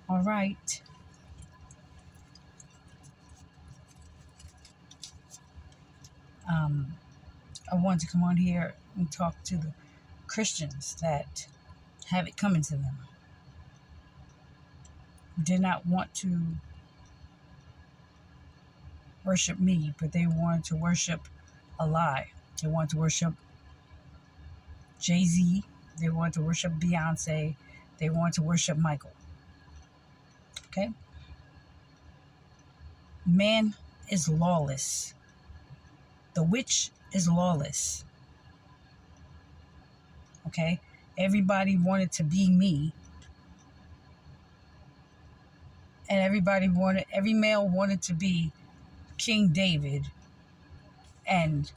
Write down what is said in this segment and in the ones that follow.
All right. Um, I want to come on here and talk to the Christians that have it coming to them, who did not want to worship me, but they wanted to worship a lie. They wanted to worship Jay-Z. They wanted to worship Beyonce. They wanted to worship Michael. Okay? Man is lawless. The witch is lawless. Okay? Everybody wanted to be me. And every male wanted to be King David. And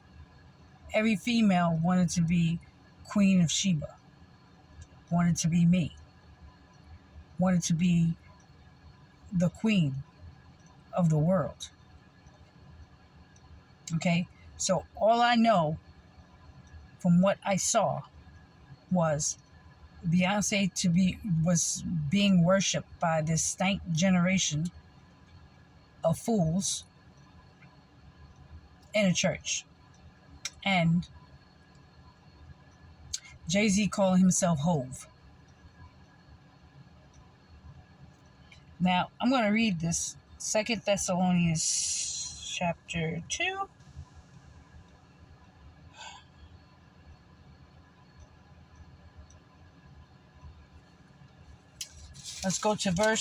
every female wanted to be Queen of Sheba. Wanted to be me. Wanted to be the queen of the world. Okay? So all I know from what I saw was Beyonce was being worshipped by this stank generation of fools in a church. And Jay-Z calling himself Hove. Now, I'm going to read this 2 Thessalonians chapter 2. Let's go to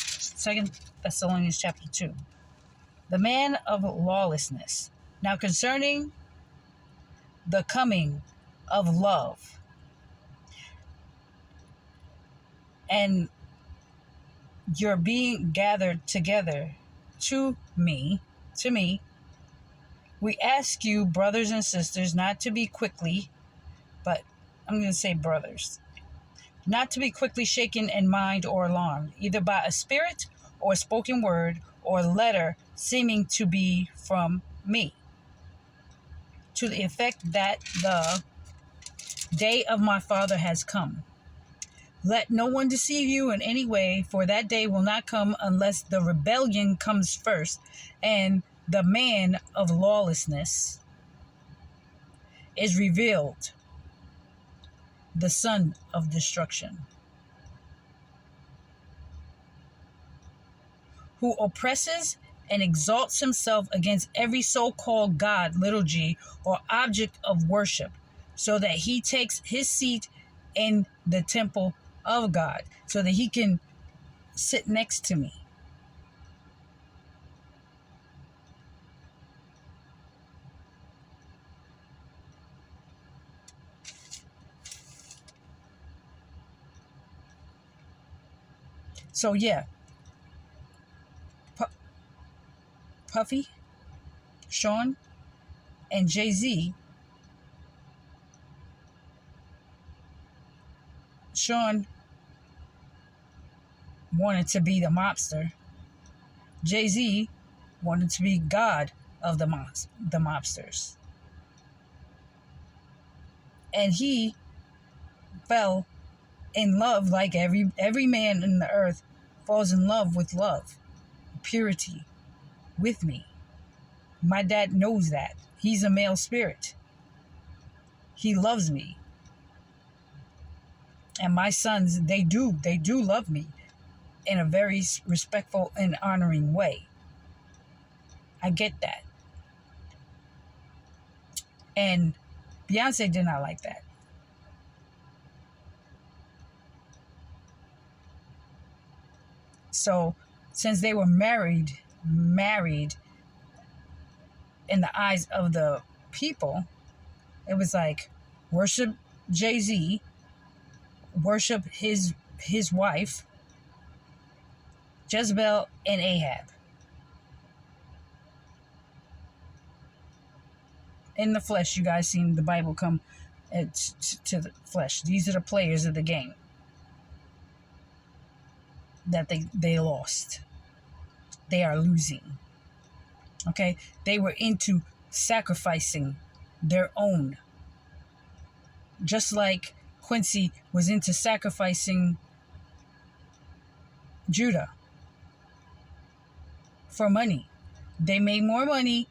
Second Thessalonians chapter 2. The man of lawlessness. Now concerning the coming of love and your being gathered together to me, we ask you, brothers and sisters, not to be quickly, but I'm going to say brothers, not to be quickly shaken in mind or alarmed, either by a spirit or a spoken word or letter seeming to be from me, to the effect that the day of my Father has come. Let no one deceive you in any way, for that day will not come unless the rebellion comes first, and the man of lawlessness is revealed, the son of destruction, who oppresses and exalts himself against every so-called God, little g, or object of worship, so that he takes his seat in the temple of God, so that he can sit next to me. So yeah, Puffy, Sean, and Jay-Z. Sean wanted to be the mobster. Jay-Z wanted to be God of the mobsters. And he fell in love like every man in the earth falls in love with love, purity, with me. My dad knows that. He's a male spirit. He loves me. And my sons, they do love me in a very respectful and honoring way. I get that. And Beyonce did not like that. So since they were married in the eyes of the people, it was like worship Jay-Z, worship his wife, Jezebel and Ahab. In the flesh, you guys seen the Bible come to the flesh. These are the players of the game that they lost. They are losing. Okay? They were into sacrificing their own. Just like Quincy was into sacrificing Judah for money. They made more money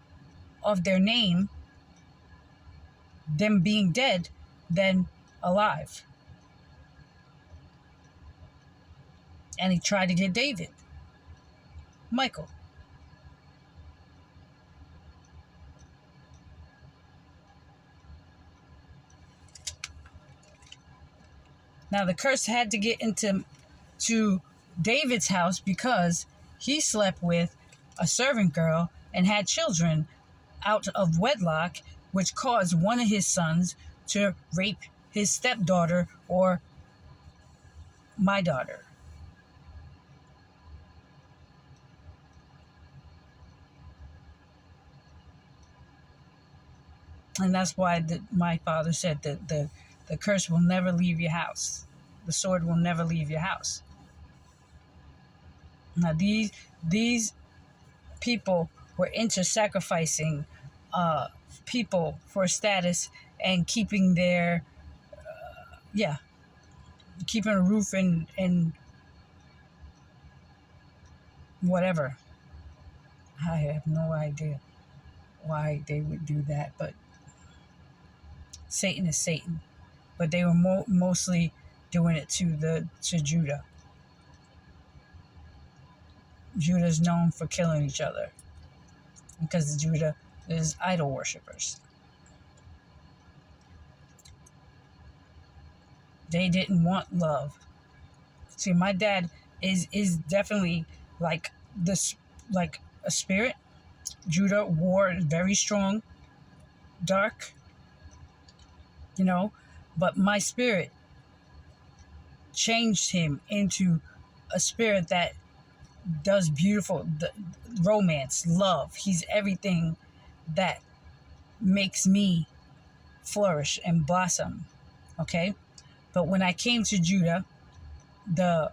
off their name, them being dead, than alive. And he tried to get David. Michael. Now the curse had to get into David's house because he slept with a servant girl and had children out of wedlock, which caused one of his sons to rape his stepdaughter, or my daughter. And that's why my father said that the curse will never leave your house. The sword will never leave your house. Now these people were into sacrificing people for status and keeping their keeping a roof and whatever. I have no idea why they would do that, but Satan is Satan. But they were mostly doing it to Judah. Judah is known for killing each other because Judah is idol worshippers. They didn't want love. See, my dad is definitely like this, like a spirit. Judah war is very strong, dark, but my spirit changed him into a spirit that does beautiful romance, love. He's everything that makes me flourish and blossom. Okay? But when I came to Judah, the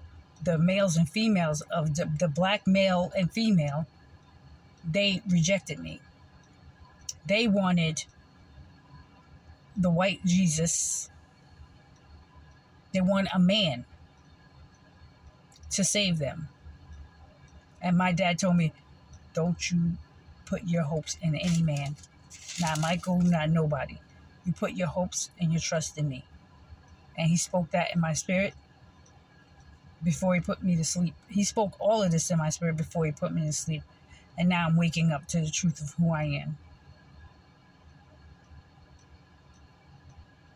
males and females of the black male and female, they rejected me. They wanted the white Jesus. They want a man to save them. And my dad told me, don't you put your hopes in any man. Not Michael, not nobody. You put your hopes and your trust in me. And he spoke that in my spirit before he put me to sleep. He spoke all of this in my spirit before he put me to sleep. And now I'm waking up to the truth of who I am.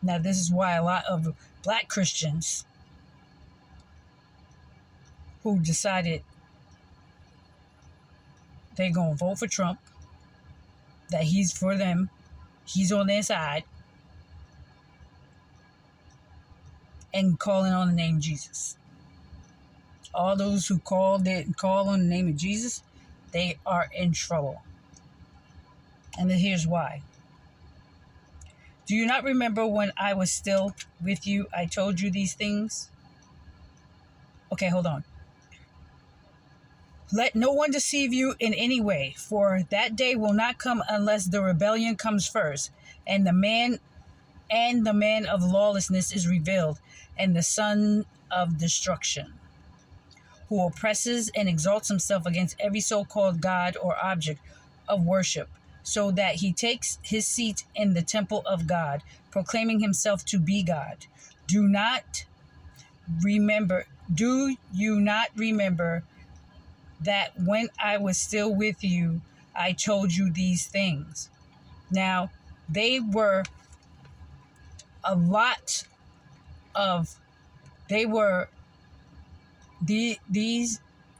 Now, this is why a lot of black Christians who decided they're going to vote for Trump, that he's for them, he's on their side, and calling on the name Jesus. All those who call on the name of Jesus, they are in trouble. And here's why. Do you not remember when I was still with you, I told you these things? Okay, hold on. Let no one deceive you in any way, for that day will not come unless the rebellion comes first, and the man of lawlessness is revealed, and the son of destruction, who oppresses and exalts himself against every so-called God or object of worship, so that he takes his seat in the temple of God, proclaiming himself to be God. Do you not remember that when I was still with you, I told you these things? Now, these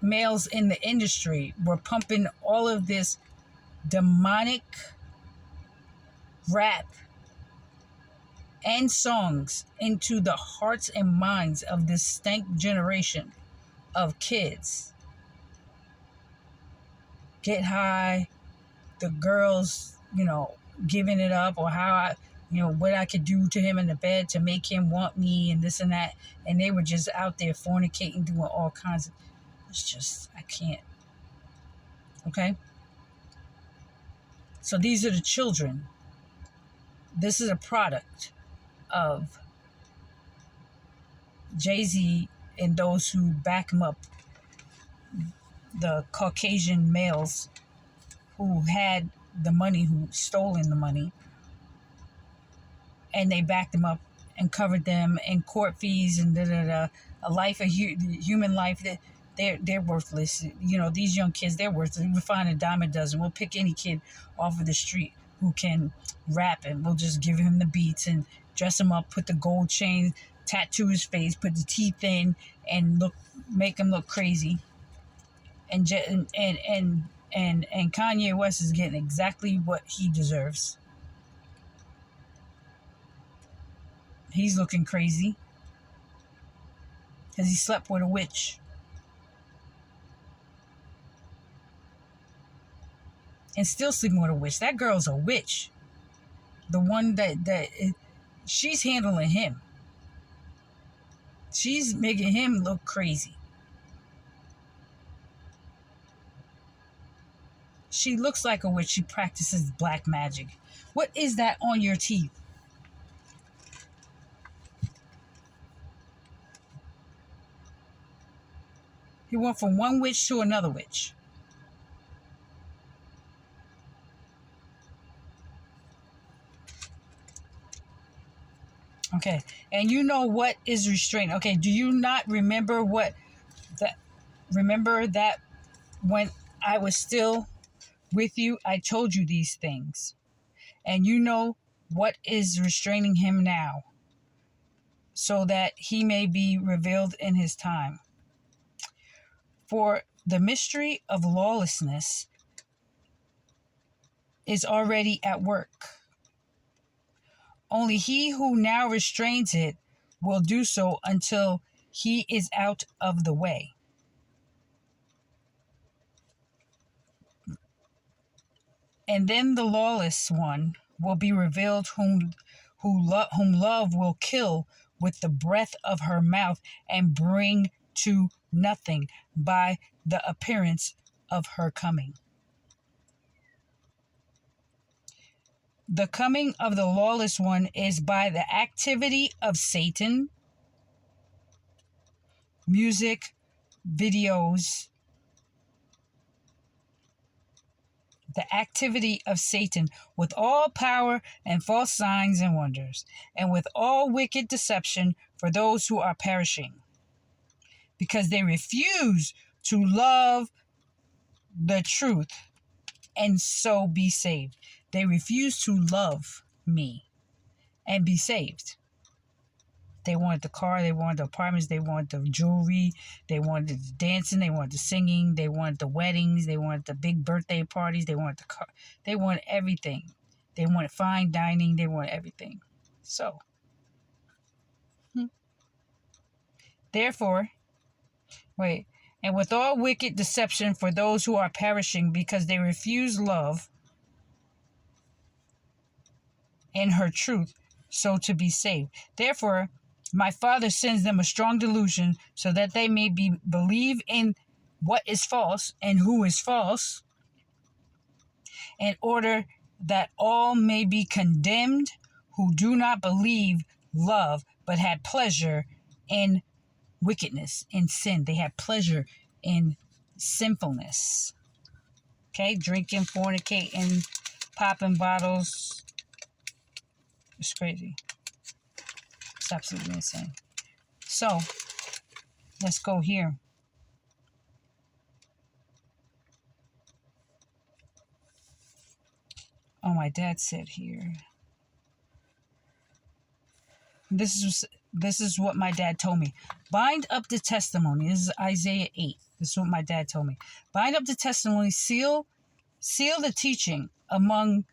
males in the industry were pumping all of this demonic rap and songs into the hearts and minds of this stank generation of kids. Get high, the girls, giving it up, or how what I could do to him in the bed to make him want me and this and that. And they were just out there fornicating, doing all kinds of, it's just, I can't. Okay? So these are the children. This is a product of Jay-Z and those who back him up, the Caucasian males who had the money, who stolen the money, and they backed them up and covered them in court fees and a life, human life that they're worthless. You know, these young kids, they're worthless. We'll find a dime a dozen. We'll pick any kid off of the street who can rap, and we'll just give him the beats and dress him up, put the gold chain, tattoo his face, put the teeth in, and make him look crazy. And Kanye West is getting exactly what he deserves. He's looking crazy because he slept with a witch. And still sleeping with a witch. That girl's a witch. The one she's handling him. She's making him look crazy. She looks like a witch. She practices black magic. What is that on your teeth? He went from one witch to another witch. Okay, and you know what is restraint? Okay, do you not remember remember that when I was still with you, I told you these things. And you know what is restraining him now, so that he may be revealed in his time. For the mystery of lawlessness is already at work. Only he who now restrains it will do so until he is out of the way. And then the lawless one will be revealed, whom love will kill with the breath of her mouth and bring to nothing by the appearance of her coming. The coming of the lawless one is by the activity of Satan, music, videos, the activity of Satan with all power and false signs and wonders, and with all wicked deception for those who are perishing, because they refuse to love the truth and so be saved. They refuse to love me and be saved. They wanted the car, they wanted the apartments, they wanted the jewelry, they wanted the dancing, they wanted the singing, they wanted the weddings, they wanted the big birthday parties, they wanted the car, they wanted everything. They wanted fine dining, they wanted everything. So, therefore, and with all wicked deception for those who are perishing, because they refuse love in her truth, so to be saved. Therefore, my Father sends them a strong delusion, so that they may believe in what is false and who is false, in order that all may be condemned who do not believe love, but had pleasure in wickedness, in sin. They had pleasure in sinfulness. Okay, drinking, fornicating, popping bottles. It's crazy. It's absolutely insane. So, let's go here. Oh, my dad said here. This is what my dad told me. Bind up the testimony. This is Isaiah 8. This is what my dad told me. Bind up the testimony. Seal the teaching among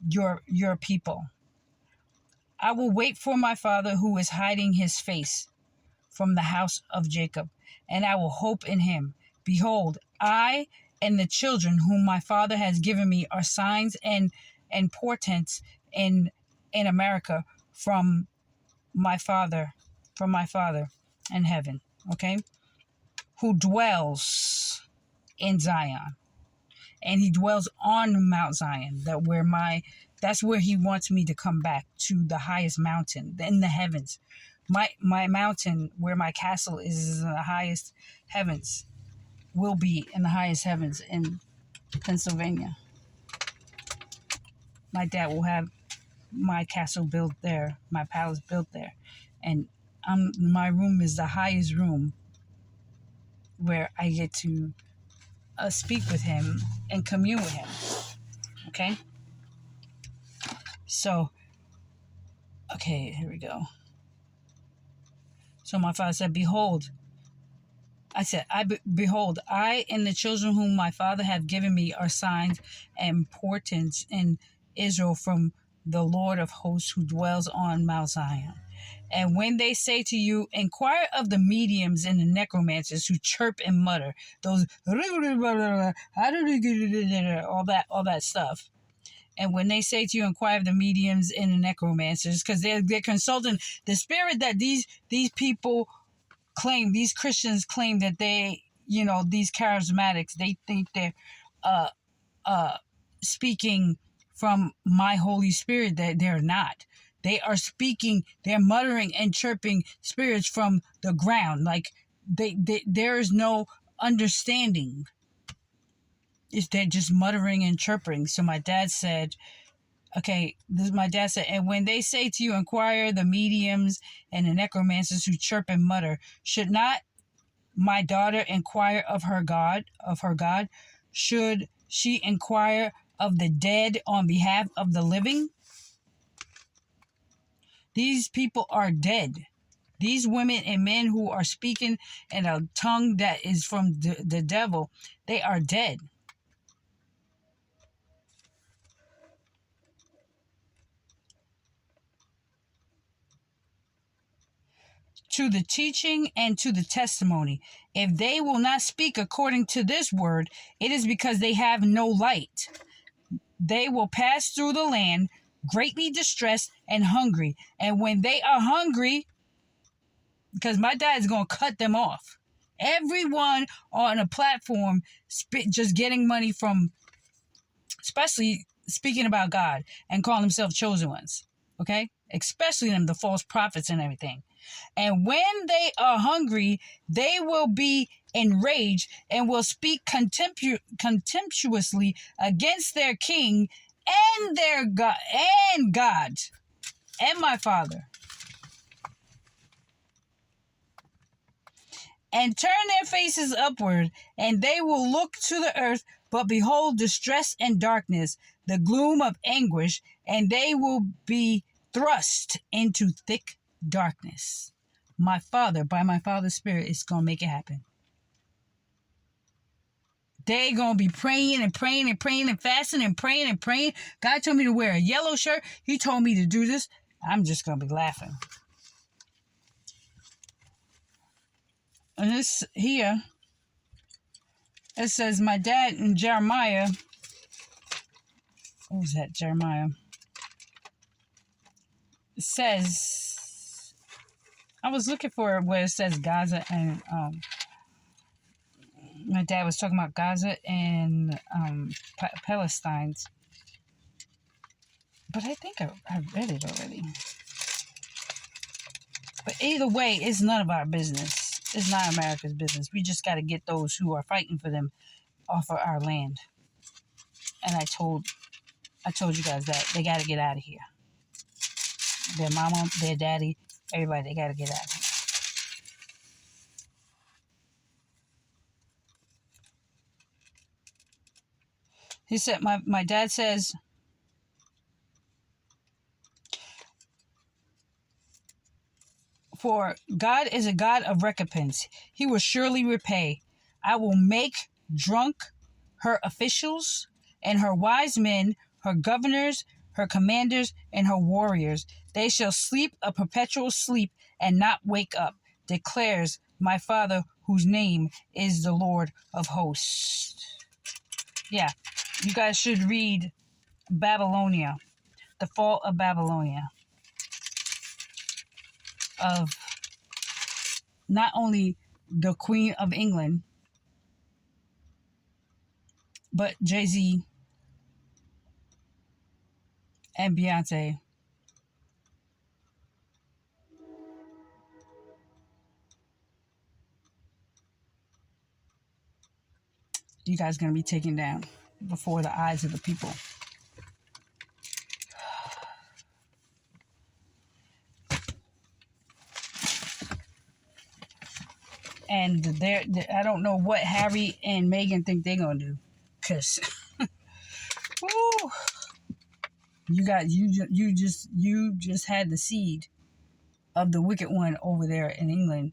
your people. I will wait for my Father who is hiding his face from the house of Jacob, and I will hope in him. Behold, I and the children whom my Father has given me are signs and portents in America from my Father in heaven. Okay, who dwells in Zion, and he dwells on Mount Zion. That's where he wants me to come back, to the highest mountain in the heavens, My mountain where my castle is in the highest heavens, will be in the highest heavens in Pennsylvania. My dad will have my castle built there, my palace built there, and my room is the highest room where I get to speak with him and commune with him. Okay? So, okay, here we go. So my father said, behold, behold, I and the children whom my father hath given me are signs and portents in Israel from the Lord of hosts who dwells on Mount Zion. And when they say to you, inquire of the mediums and the necromancers who chirp and mutter, those all that stuff. And when they say to you, inquire of the mediums and the necromancers, because they're consulting the spirit that these people claim, these Christians claim that they, these charismatics, they think they're speaking from my Holy Spirit, that they're not. They are speaking, they're muttering and chirping spirits from the ground. Like there is no understanding. They're just muttering and chirping. So my dad said, and when they say to you, inquire the mediums and the necromancers who chirp and mutter, should not my daughter inquire of her God? Should she inquire of the dead on behalf of the living? These people are dead. These women and men who are speaking in a tongue that is from the devil, they are dead. To the teaching and to the testimony. If they will not speak according to this word, it is because they have no light. They will pass through the land, greatly distressed and hungry. And when they are hungry, because my dad is going to cut them off. Everyone on a platform just getting money from, especially speaking about God and calling themselves chosen ones. Okay? Especially them, the false prophets and everything. And when they are hungry, they will be enraged and will speak contemptuously against their king and their God and my father, and turn their faces upward, and they will look to the earth, but behold distress and darkness, the gloom of anguish, and they will be thrust into thick darkness. My Father, by my Father's Spirit, is going to make it happen. They're going to be praying and praying and praying and fasting and praying and praying. God told me to wear a yellow shirt. He told me to do this. I'm just going to be laughing. And this here, it says, my dad in Jeremiah. What was that, Jeremiah? It says, I was looking for where it says Gaza and, my dad was talking about Gaza and Palestine. But I think I read it already. But either way, it's none of our business. It's not America's business. We just got to get those who are fighting for them off of our land. And I told you guys that they got to get out of here. Their mama, their daddy, everybody, they got to get out of here. He said, my dad says, for God is a God of recompense. He will surely repay. I will make drunk her officials and her wise men, her governors, her commanders, and her warriors. They shall sleep a perpetual sleep and not wake up, declares my Father, whose name is the Lord of hosts. Yeah, you guys should read Babylonia, the fall of Babylonia, of not only the Queen of England, but Jay-Z and Beyonce. You guys are going to be taken down before the eyes of the people. And I don't know what Harry and Meghan think they're going to do. Because, you just had the seed of the wicked one over there in England.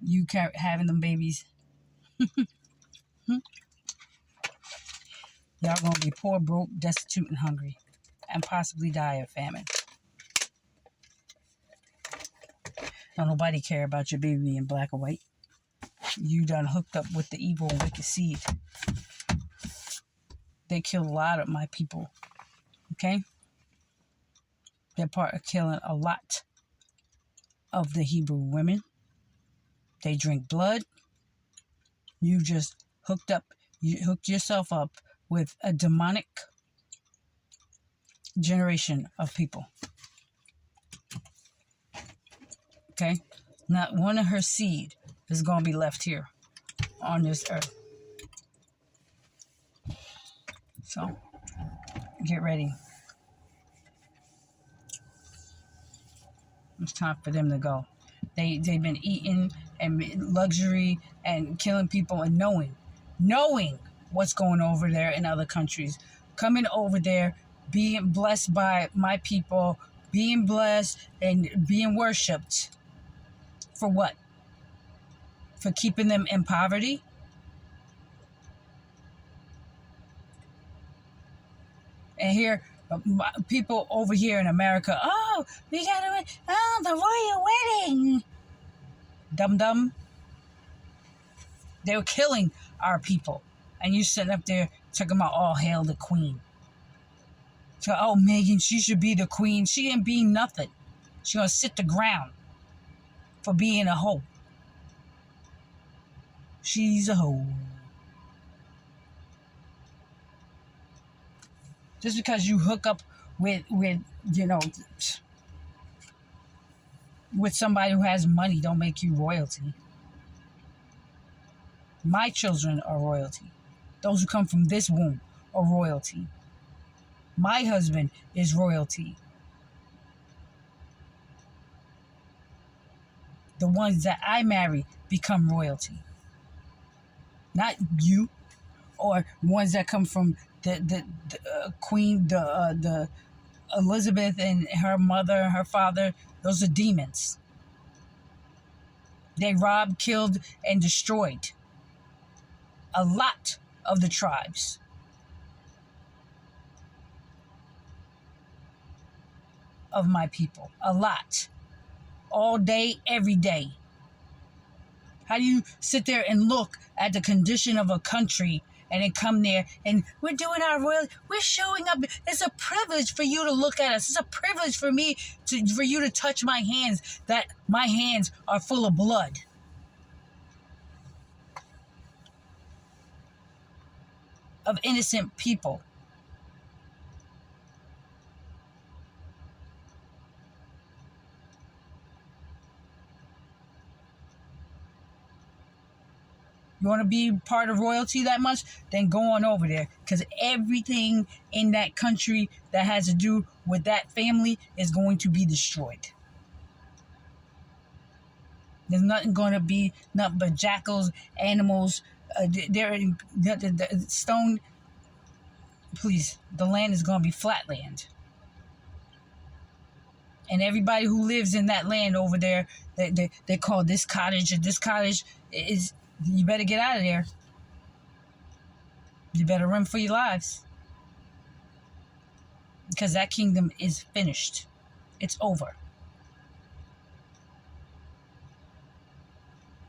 You having them babies. Y'all going to be poor, broke, destitute, and hungry. And possibly die of famine. Don't nobody care about your baby being black or white. You done hooked up with the evil and wicked seed. They killed a lot of my people. Okay? They're part of killing a lot of the Hebrew women. They drink blood. You just you hooked yourself up with a demonic generation of people. Okay? Not one of her seed is going to be left here on this earth. So, get ready. It's time for them to go. They've been eating and luxury and killing people and knowing what's going over there in other countries. Coming over there, being blessed by my people, being blessed and being worshipped. For what? For keeping them in poverty? And here, people over here in America, oh, we got to, the royal wedding. Dum-dum. They were killing our people. And you sitting up there talking about, all hail the queen. So, oh, Meghan, she should be the queen. She ain't being nothing. She gonna sit the ground for being a hoe. She's a hoe. Just because you hook up with somebody who has money don't make you royalty. My children are royalty. Those who come from this womb are royalty. My husband is royalty. The ones that I marry become royalty. Not you, or ones that come from the queen, the Elizabeth and her mother, her father. Those are demons. They robbed, killed, and destroyed a lot of the tribes. Of my people. A lot. All day, every day. How do you sit there and look at the condition of a country and then come there and we're doing our royal, we're showing up. It's a privilege for you to look at us. It's a privilege for me for you to touch my hands, that my hands are full of blood. Of innocent people. You want to be part of royalty that much? Then go on over there. Because everything in that country that has to do with that family is going to be destroyed. There's nothing going to be, nothing but jackals, animals. The stone. Please, the land is going to be flat land. And everybody who lives in that land over there, they call this cottage, and this cottage is... You better get out of there. You better run for your lives. Because that kingdom is finished. It's over.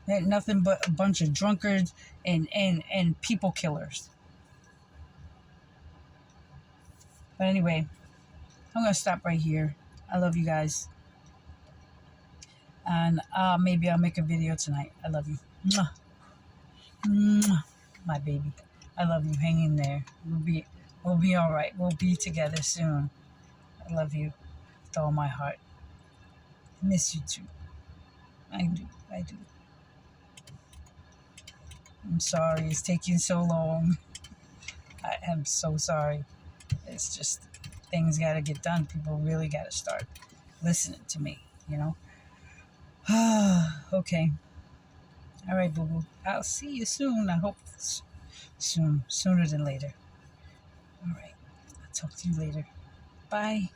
They're nothing but a bunch of drunkards and people killers. But anyway, I'm going to stop right here. I love you guys. And maybe I'll make a video tonight. I love you. Mwah. Mwah. My baby. I love you. Hang in there. We'll be all right. We'll be together soon. I love you with all my heart. I miss you too. I do. I'm sorry it's taking so long. I am so sorry. It's just things got to get done. People really got to start listening to me, you know? Okay. All right, boo boo. I'll see you soon. I hope soon, sooner than later. All right. I'll talk to you later. Bye.